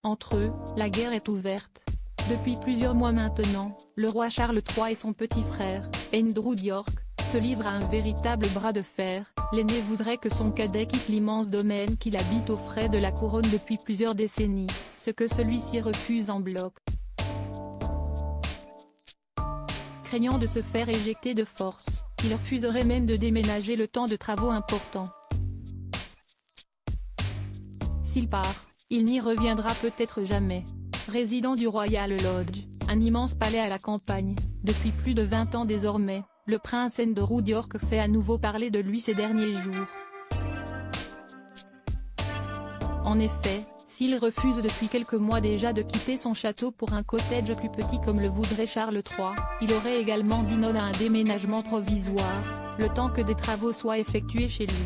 Entre eux, la guerre est ouverte. Depuis plusieurs mois maintenant, le roi Charles III et son petit frère, Andrew d'York, se livrent à un véritable bras de fer. L'aîné voudrait que son cadet quitte l'immense domaine qu'il habite aux frais de la couronne depuis plusieurs décennies, ce que celui-ci refuse en bloc. Craignant de se faire éjecter de force, il refuserait même de déménager le temps de travaux importants. S'il part, il n'y reviendra peut-être jamais. Résident du Royal Lodge, un immense palais à la campagne, depuis plus de 20 ans désormais, le prince Andrew d'York fait à nouveau parler de lui ces derniers jours. En effet, s'il refuse depuis quelques mois déjà de quitter son château pour un cottage plus petit comme le voudrait Charles III, il aurait également dit non à un déménagement provisoire, le temps que des travaux soient effectués chez lui.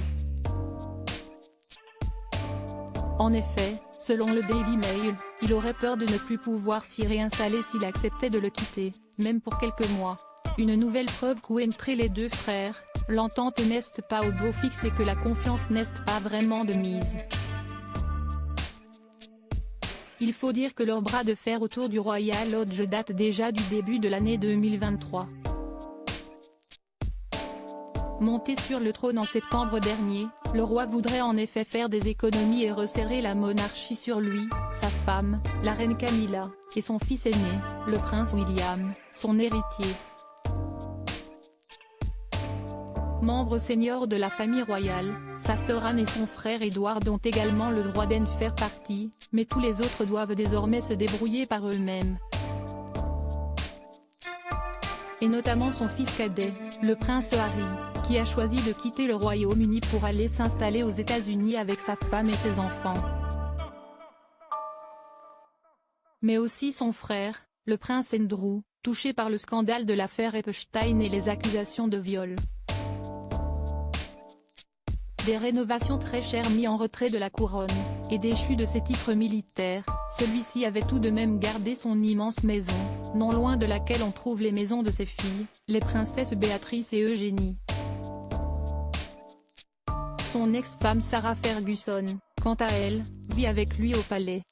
En effet, selon le Daily Mail, il aurait peur de ne plus pouvoir s'y réinstaller s'il acceptait de le quitter, même pour quelques mois. Une nouvelle preuve qu'entre les deux frères, l'entente n'est pas au beau fixe et que la confiance n'est pas vraiment de mise. Il faut dire que leur bras de fer autour du Royal Lodge date déjà du début de l'année 2023. Monté sur le trône en septembre dernier, le roi voudrait en effet faire des économies et resserrer la monarchie sur lui, sa femme, la reine Camilla, et son fils aîné, le prince William, son héritier. Membre senior de la famille royale, sa sœur Anne et son frère Édouard ont également le droit d'en faire partie, mais tous les autres doivent désormais se débrouiller par eux-mêmes. Et notamment son fils cadet, le prince Harry, qui a choisi de quitter le Royaume-Uni pour aller s'installer aux États-Unis avec sa femme et ses enfants. Mais aussi son frère, le prince Andrew, touché par le scandale de l'affaire Epstein et les accusations de viol. Des rénovations très chères mis en retrait de la couronne, et déchu de ses titres militaires, celui-ci avait tout de même gardé son immense maison, non loin de laquelle on trouve les maisons de ses filles, les princesses Béatrice et Eugénie. Son ex-femme Sarah Ferguson, quant à elle, vit avec lui au palais.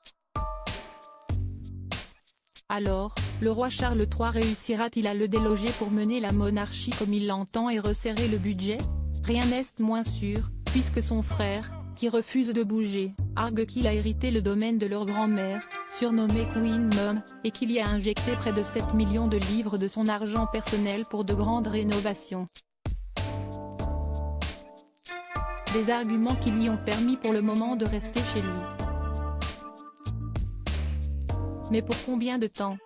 Alors, le roi Charles III réussira-t-il à le déloger pour mener la monarchie comme il l'entend et resserrer le budget? Rien n'est moins sûr, puisque son frère, qui refuse de bouger, argue qu'il a hérité le domaine de leur grand-mère, surnommée Queen Mum, et qu'il y a injecté près de 7 millions de livres de son argent personnel pour de grandes rénovations. Des arguments qui lui ont permis pour le moment de rester chez lui. Mais pour combien de temps ?